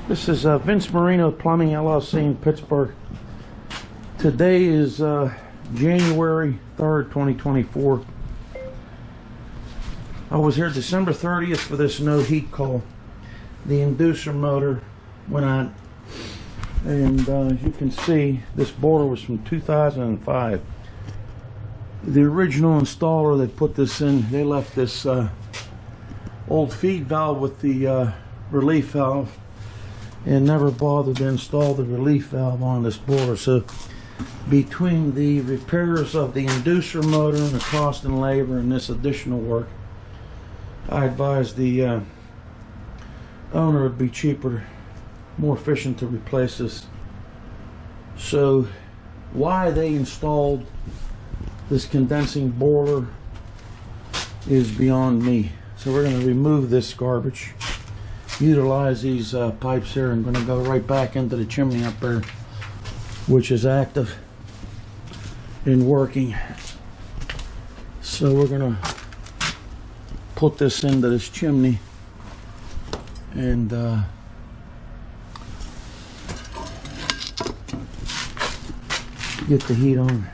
This is Vince Marino Plumbing LLC in Pittsburgh. Today is January 3rd, 2024. I was here December 30th for this no heat call. The inducer motor went out, and as you can see, this boiler was from 2005. The original installer that put this in, they left this old feed valve with the relief valve and never bothered to install the relief valve on this boiler. So between the repairs of the inducer motor and the cost and labor and this additional work, I advised the owner it would be cheaper, more efficient to replace this. So why they installed this condensing boiler is beyond me. So we're going to remove this garbage, utilize these pipes here. I'm going to go right back into the chimney up there, which is active and working. So we're going to put this into this chimney and get the heat on.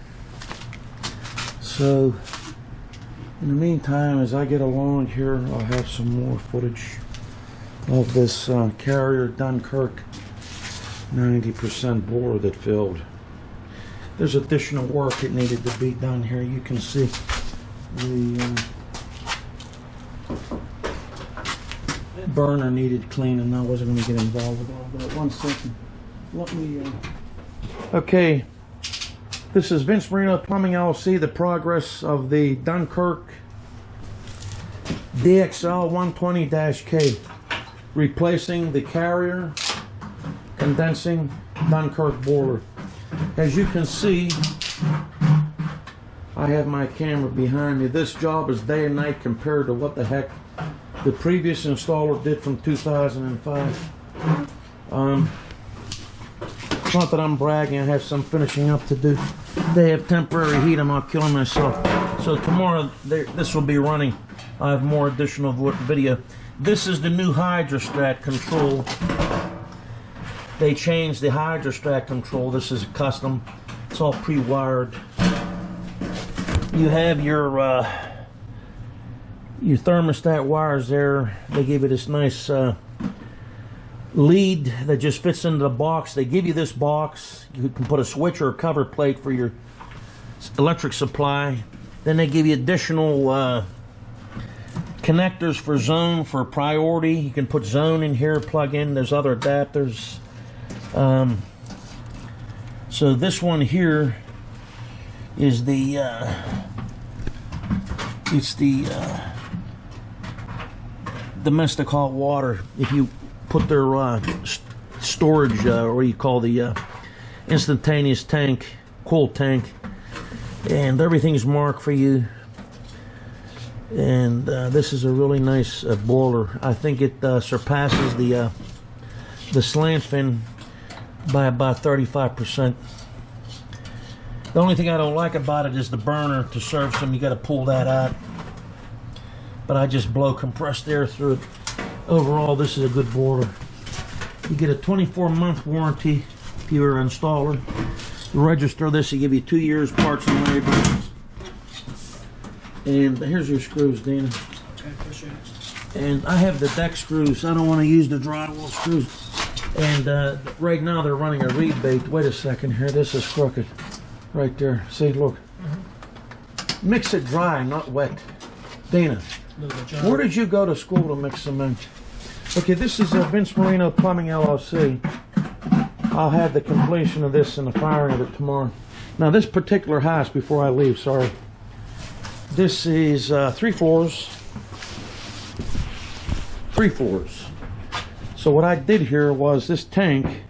So in the meantime, as I get along here, I'll have some more footage of this Carrier Dubkirk 90% boiler that filled. There's additional work that needed to be done here. You can see the burner needed cleaning. I wasn't going to get involved with all that. 1 second. Let me. Okay. This is Vince Marino Plumbing LLC. The progress of the Dubkirk DXL 120-K, replacing the Carrier condensing Dubkirk boiler. As you can see, I have my camera behind me. This job is day and night compared to what the heck the previous installer did from 2005. It's not that I'm bragging, I have some finishing up to do. They have temporary heat, I'm not killing myself. So tomorrow this will be running. I have more additional video. This is the new hydrostat control. They changed the hydrostat control. This is custom. It's all pre-wired. You have your thermostat wires there. They give you this nice lead that just fits into the box. They give you this box. You can put a switch or a cover plate for your electric supply. Then they give you additional connectors for zone, for priority. You can put zone in here, plug in. There's other adapters. So this one here is the it's the domestic hot water. If you put their storage, or what you call the instantaneous tank, cool tank, and everything's marked for you. And this is a really nice boiler. I think it surpasses the slant fin by about 35%. The only thing I don't like about it is the burner. To serve some, you got to pull that out. But I just blow compressed air through it. Overall, this is a good boiler. You get a 24-month warranty if you're an installer. You register this, they give you 2 years parts and labor. And here's your screws, Dana. Okay, appreciate it. And I have the deck screws. I don't want to use the drywall screws. And right now they're running a rebate. Wait a second here. This is crooked. Right there. See, look. Mix it dry, not wet. Dana, where did you go to school to mix cement? Okay, this is Vince Marino Plumbing LLC. I'll have the completion of this and the firing of it tomorrow. Now, this particular house, before I leave, sorry. This is 3 floors. 3 floors. So what I did here was this tank,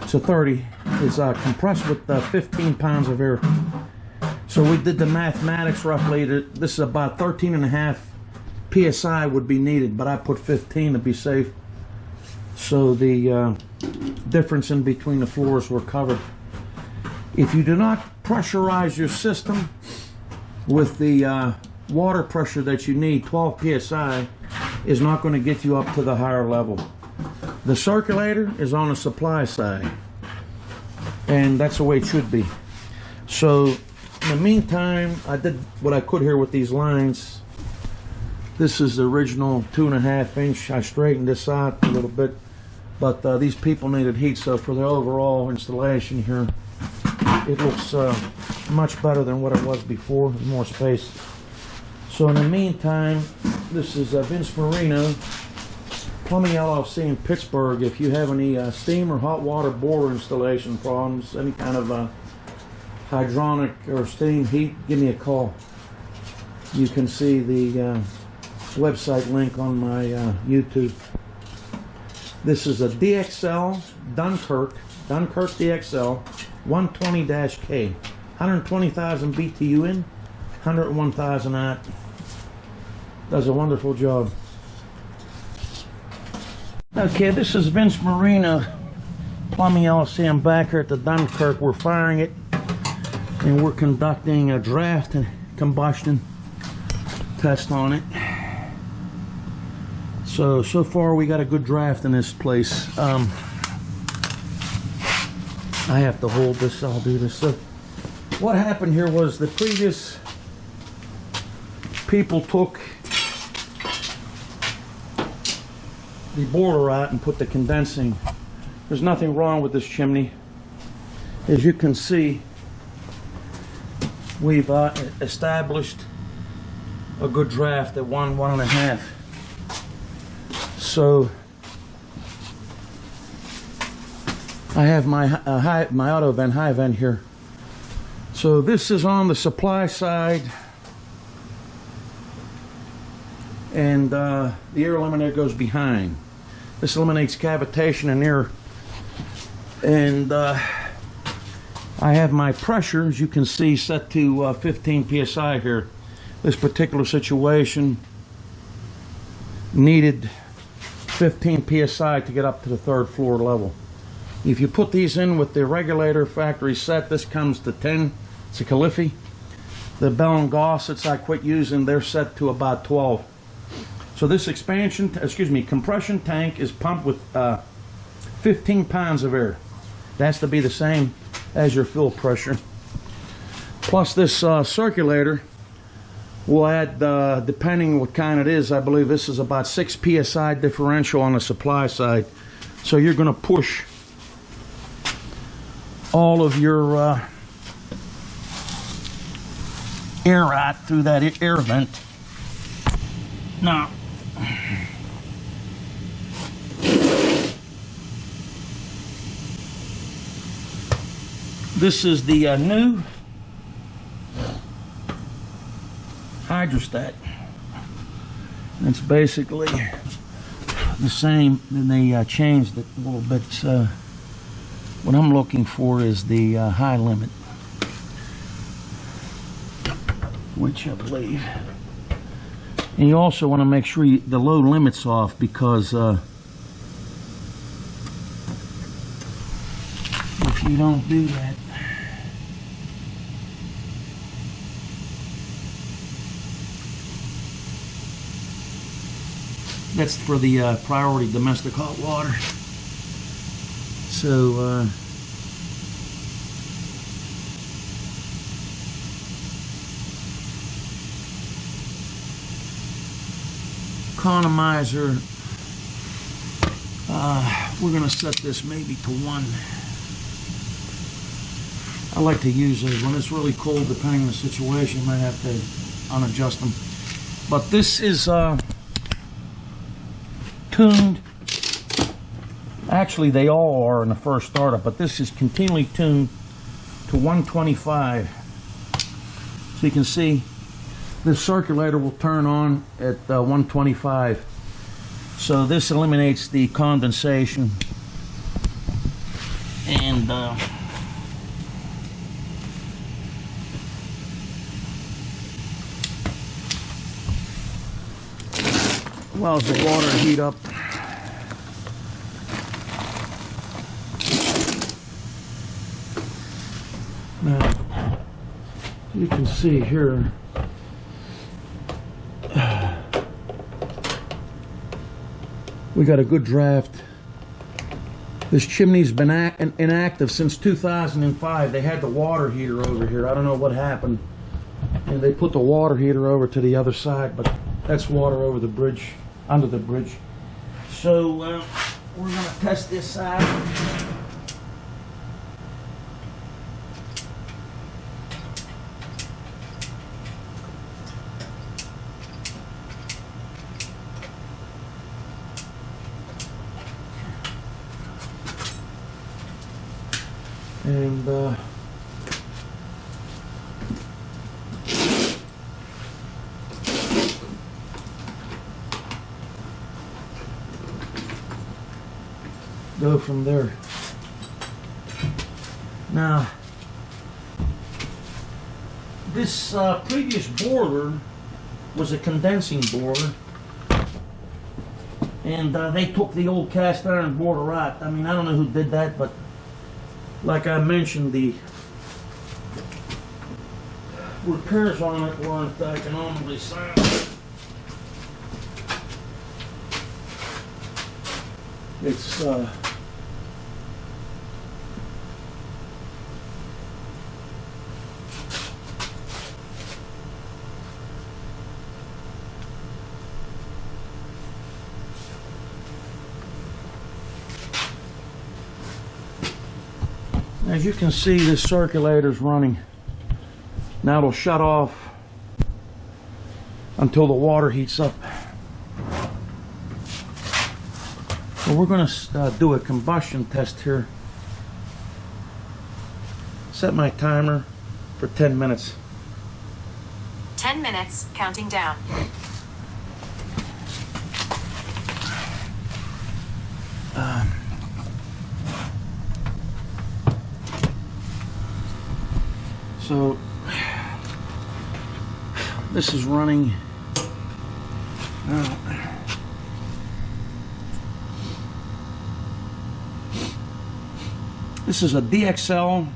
it's a 30, is compressed with 15 pounds of air. So we did the mathematics roughly. This is about 13.5 PSI would be needed, but I put 15 to be safe. So the difference in between the floors were covered. If you do not pressurize your system with the water pressure that you need, 12 PSI, is not going to get you up to the higher level. The circulator is on the supply side, and that's the way it should be. So in the meantime, I did what I could here with these lines. This is the original 2.5 inch. I straightened this out a little bit, but these people needed heat, so for the overall installation here, it looks much better than what it was before. There's more space. So in the meantime, this is Vince Marino, Plumbing LLC in Pittsburgh. If you have any steam or hot water boiler installation problems, any kind of hydronic or steam heat, give me a call. You can see the website link on my YouTube. This is a DXL Dubkirk DXL 120-K, 120,000 BTU in, 101,000 out. Does a wonderful job. Okay, this is Vince Marino, Plumbing LLC. I'm back here at the Dubkirk. We're firing it, and we're conducting a draft and combustion test on it. So far we got a good draft in this place. I have to hold this, I'll do this. So what happened here was the previous people took the boiler out and put the condensing. There's nothing wrong with this chimney. As you can see, we've established a good draft at 1.5. So I have my my auto vent, high vent here. So this is on the supply side, and the air eliminator goes behind. This eliminates cavitation in air. And I have my pressure, as you can see, set to 15 psi here. This particular situation needed 15 psi to get up to the 3rd floor level. If you put these in with the regulator factory set, this comes to 10. It's a Califfy. The Bell & Gossets I quit using, they're set to about 12. So this compression tank is pumped with 15 pounds of air. It has to be the same as your fill pressure. Plus this circulator will add, depending what kind it is, I believe this is about 6 psi differential on the supply side. So you're going to push all of your air out through that air vent. Now, this is the new hydrostat. It's basically the same, and they changed it a little bit. So what I'm looking for is the high limit, which I believe. And you also want to make sure the low limit's off, because if you don't do that, that's for the priority domestic hot water. So economizer, we're going to set this maybe to 1. I like to use those when it's really cold. Depending on the situation, you might have to unadjust them. But this is tuned. Actually, they all are in the first startup, but this is continually tuned to 125. So you can see this circulator will turn on at 125. So this eliminates the condensation, and allows the water to heat up. Now, you can see here, We got a good draft. This chimney's been inactive since 2005. They had the water heater over here. I don't know what happened. And they put the water heater over to the other side, but that's water over the bridge, under the bridge. So we're gonna test this side. And go from there. Now, this previous boiler was a condensing boiler, and they took the old cast iron boiler out. I mean, I don't know who did that, but like I mentioned, the repairs on it weren't economically sound. It's as you can see, this circulator's running. Now it'll shut off until the water heats up. So we're going to do a combustion test here. Set my timer for 10 minutes. 10 minutes, counting down. So this is running. This is a DXL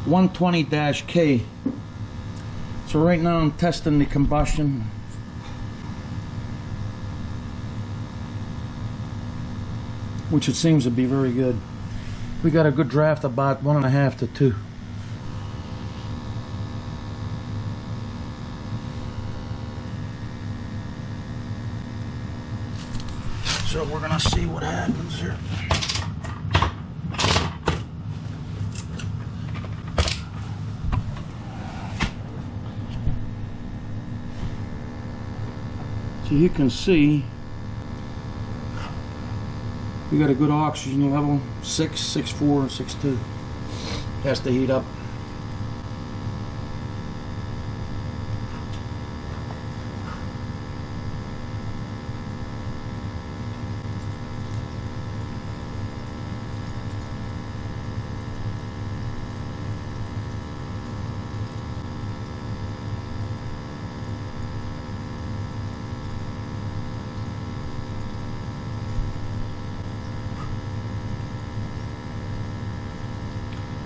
120-K. So right now I'm testing the combustion. Which it seems to be very good. We got a good draft, about 1.5 to 2. So we're gonna see what happens here. So you can see we got a good oxygen level, 6, 6.4, 6.2. Has to heat up.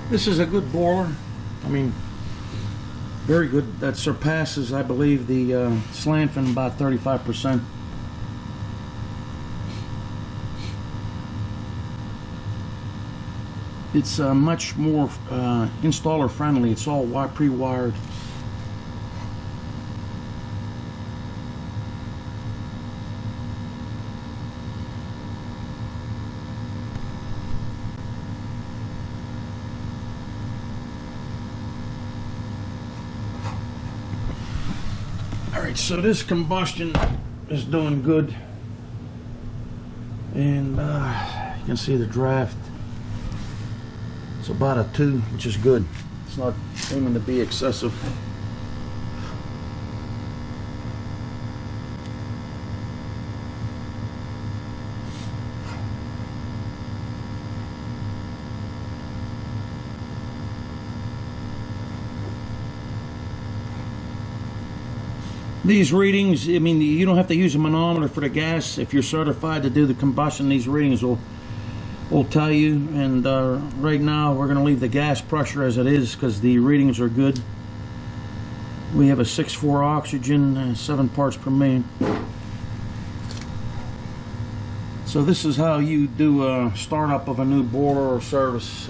This is a good boiler. I mean, very good. That surpasses, I believe, the slant fin about 35%. It's much more installer friendly. It's all pre-wired. Alright, so this combustion is doing good, and you can see the draft. It's about a 2, which is good. It's not aiming to be excessive. These readings, I mean, you don't have to use a manometer for the gas. If you're certified to do the combustion, these readings will tell you. And right now we're going to leave the gas pressure as it is because the readings are good. We have a 6.4 oxygen, 7 parts per million. So this is how you do a startup of a new boiler or service.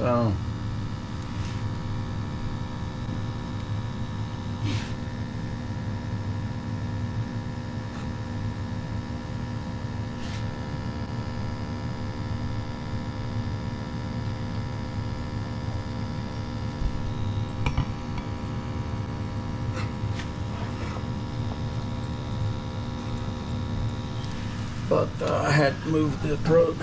But I had moved the probe.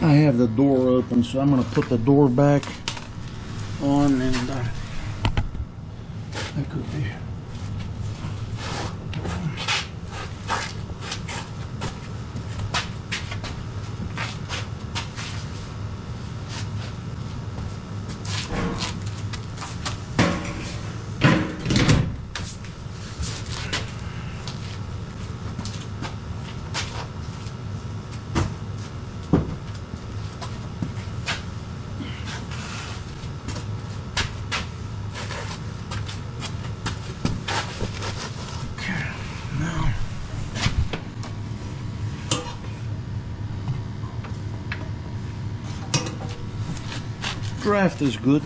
I have the door open, so I'm going to put the door back on, and that could be. Draft is good.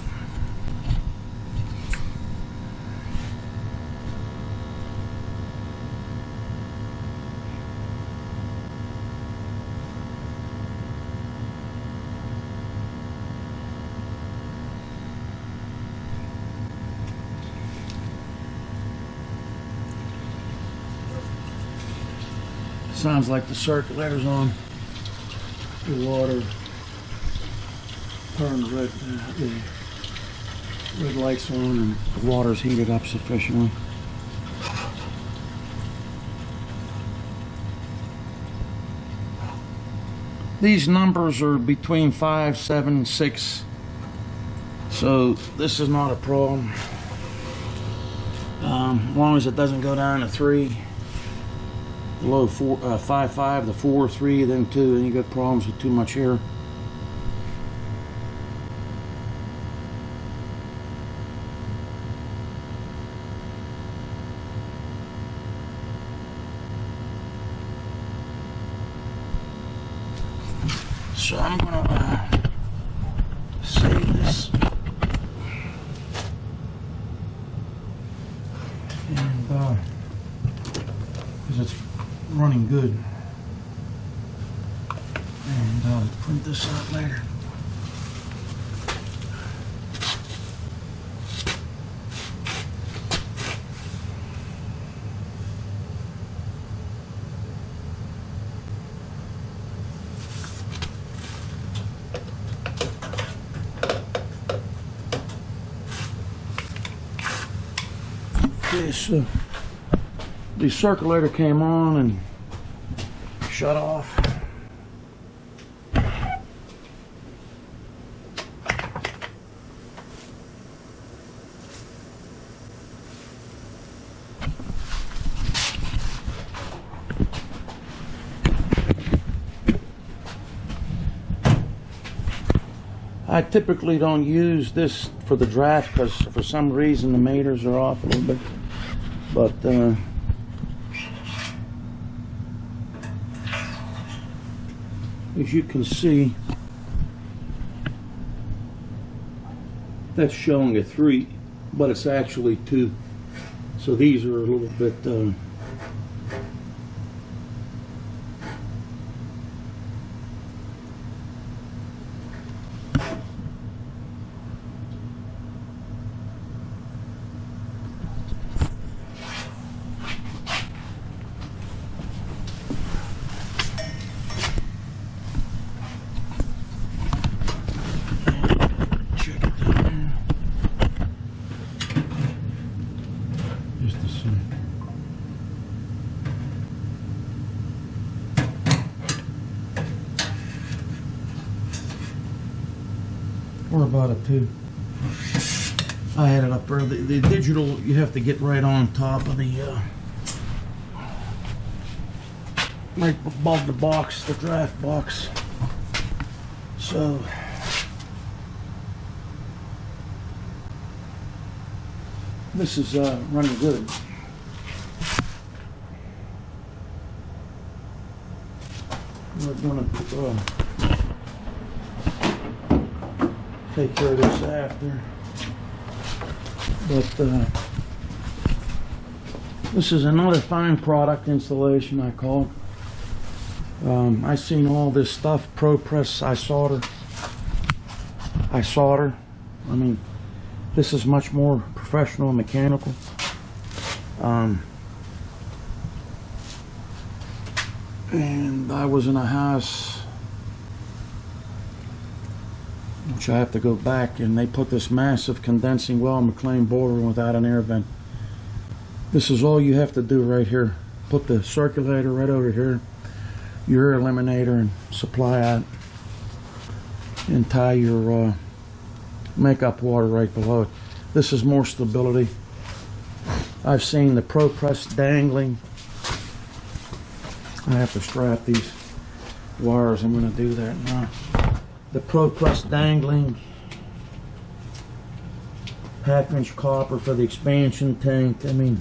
Sounds like the circulator's on. The water turned red, the red light's on, and the water's heated up sufficiently. These numbers are between 5, 7, 6, so this is not a problem. As long as it doesn't go down to 3, below 4, 5, 5, the 4, 3, then 2, and you got problems with too much air. So I'm gonna save this, and because it's running good, and print this out later. Okay, so the circulator came on and shut off. I typically don't use this for the draft because for some reason the meters are off a little bit, but as you can see, that's showing a 3, but it's actually 2, so these are a little bit Or about a 2. I had it up there. The digital, you have to get right on top of the, right above the box, the draft box. So, this is running good. We're gonna take care of this after. But this is another fine product installation, I call it. I seen all this stuff, Pro Press, I solder. I mean, this is much more professional and mechanical. And I was in a house, which I have to go back, and they put this massive condensing well McLean boiler without an air vent. This is all you have to do right here. Put the circulator right over here, your air eliminator, and supply out, and tie your makeup water right below it. This is more stability. I've seen the Pro Press dangling. I have to strap these wires. I'm going to do that now. The Pro Press dangling, 1/2-inch copper for the expansion tank. I mean,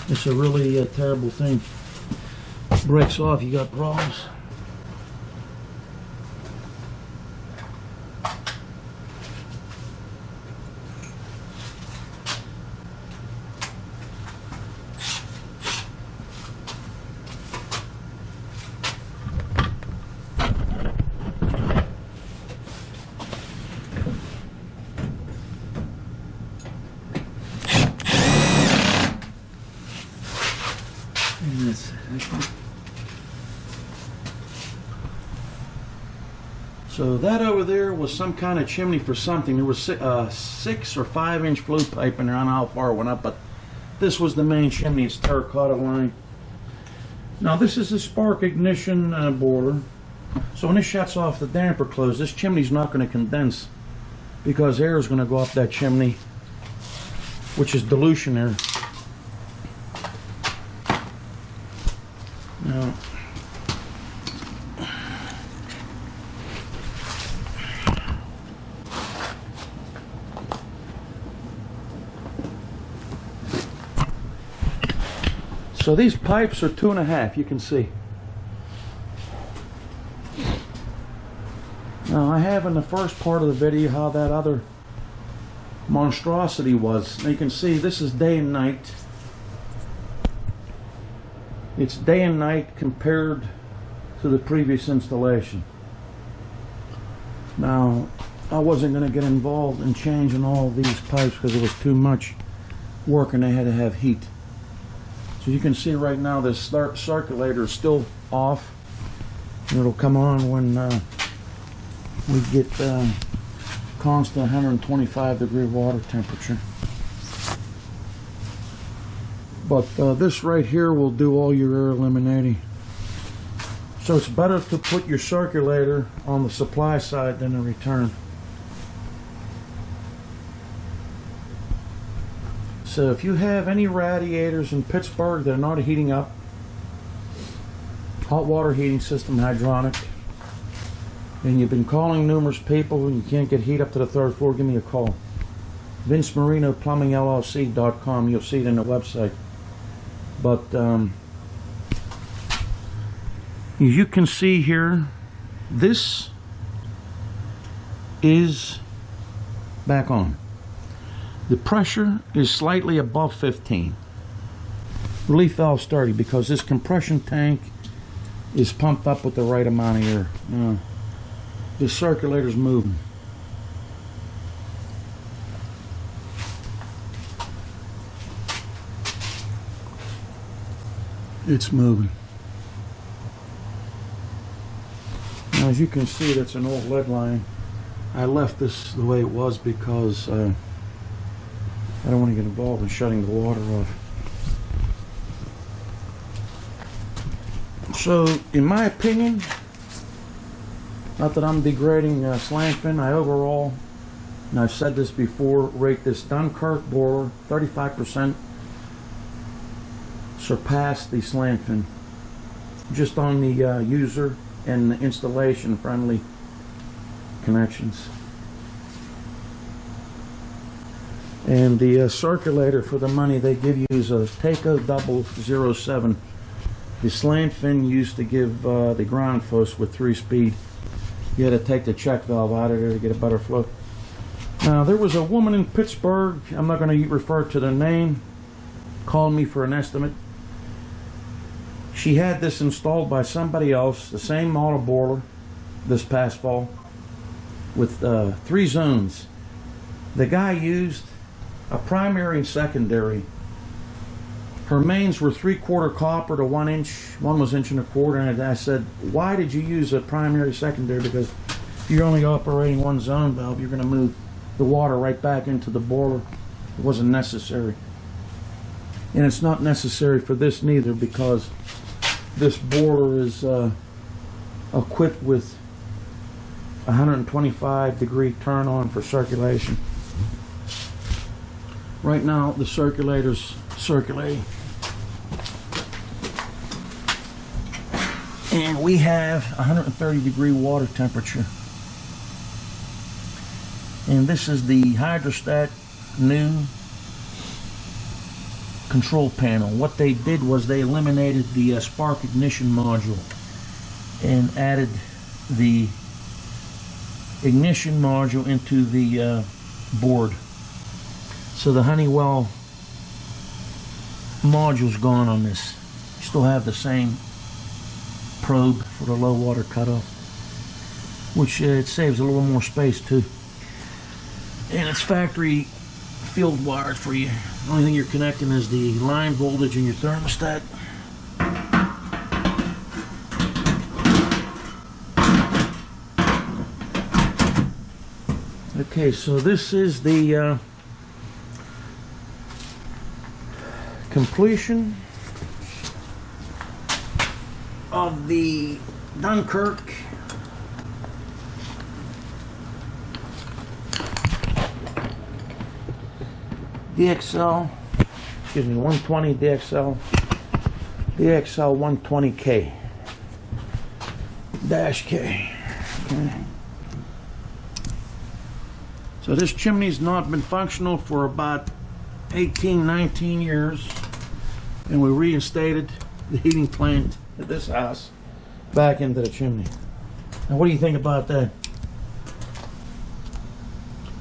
it's a really terrible thing. Breaks off, you got problems. So that over there was some kind of chimney for something. There was 6 or 5-inch flue pipe in there. I don't know how far it went up, but this was the main chimney. It's terracotta line. Now this is a spark ignition boiler. So when this shuts off, the damper closes. This chimney's not going to condense because air is going to go up that chimney, which is dilution air. Now, so these pipes are 2.5, you can see. Now I have in the first part of the video how that other monstrosity was. Now you can see this is day and night. It's day and night compared to the previous installation. Now I wasn't going to get involved in changing all of these pipes because it was too much work and they had to have heat. So you can see right now this circulator is still off, and it'll come on when we get constant 125 degree water temperature. But this right here will do all your air eliminating. So it's better to put your circulator on the supply side than the return. So if you have any radiators in Pittsburgh that are not heating up, hot water heating system, hydronic, and you've been calling numerous people and you can't get heat up to the 3rd floor, give me a call. Marino plumbingllc.com. You'll see it in the website. But as you can see here, this is back on. The pressure is slightly above 15. Relief valve started because this compression tank is pumped up with the right amount of air. The circulator's moving. It's moving. Now as you can see, that's an old lead line. I left this the way it was because I don't want to get involved in shutting the water off. So, in my opinion, Not that I'm degrading slant fin. I overall, and I've said this before, rate this Dubkirk boiler 35% surpassed the slant fin, just on the user and the installation friendly connections. And the circulator for the money they give you is a Taco 007. The slant fin used to give the ground force with 3-speed. You had to take the check valve out of there to get a better flow. Now, there was a woman in Pittsburgh, I'm not going to refer to the name, called me for an estimate. She had this installed by somebody else, the same model boiler, this past fall, with 3 zones. The guy used a primary and secondary. Her mains were 3/4 copper to 1 inch. One was 1.25 inches. And I said, why did you use a primary secondary? Because if you're only operating 1 zone valve, you're going to move the water right back into the boiler. It wasn't necessary. And it's not necessary for this neither, because this boiler is equipped with 125-degree turn on for circulation. Right now the circulator's circulating, and we have 130-degree water temperature. And this is the hydrostat new control panel. What they did was they eliminated the spark ignition module and added the ignition module into the board. So the Honeywell module's gone on this. You still have the same probe for the low water cutoff, which it saves a little more space too. And it's factory field wired for you. The only thing you're connecting is the line voltage in your thermostat. Okay, so this is the completion of the Dubkirk DXL, excuse me, 120 DXL 120K -K. Okay. So this chimney's not been functional for about 18-19 years, and we reinstated the heating plant at this house back into the chimney. Now what do you think about that?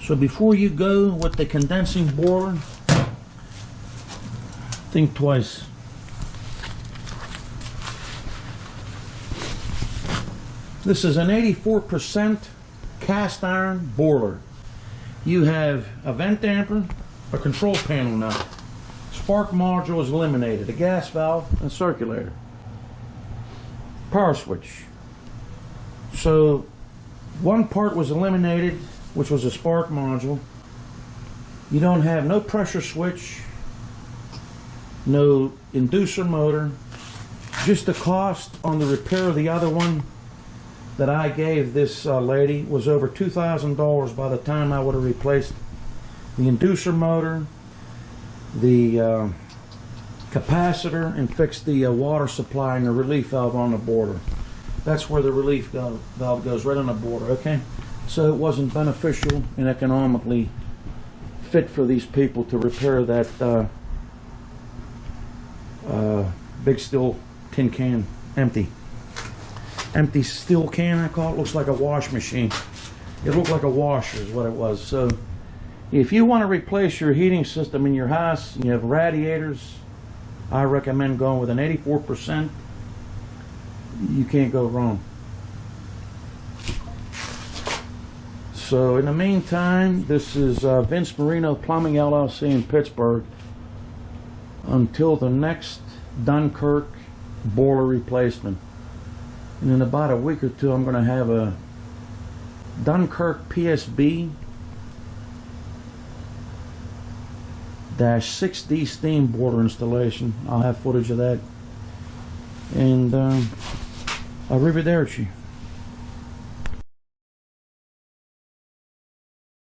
So before you go with the condensing boiler, think twice. This is an 84% cast iron boiler. You have a vent damper, a control panel now. Spark module is eliminated, a gas valve and circulator. Power switch. So one part was eliminated, which was a spark module. You don't have no pressure switch, no inducer motor. Just the cost on the repair of the other one that I gave this lady was over $2,000 by the time I would have replaced the inducer motor, the capacitor, and fixed the water supply and the relief valve on the boiler. That's where the relief valve goes, right on the boiler, okay? So it wasn't beneficial and economically fit for these people to repair that big steel tin can, empty steel can, I call it. Looks like a wash machine. It looked like a washer is what it was. So if you want to replace your heating system in your house and you have radiators, I recommend going with an 84%. You can't go wrong. So in the meantime, this is Vince Marino Plumbing LLC in Pittsburgh. Until the next Dubkirk boiler replacement. And in about a week or two, I'm going to have a Dubkirk PSB -6D steam boiler installation. I'll have footage of that. And arrivederci.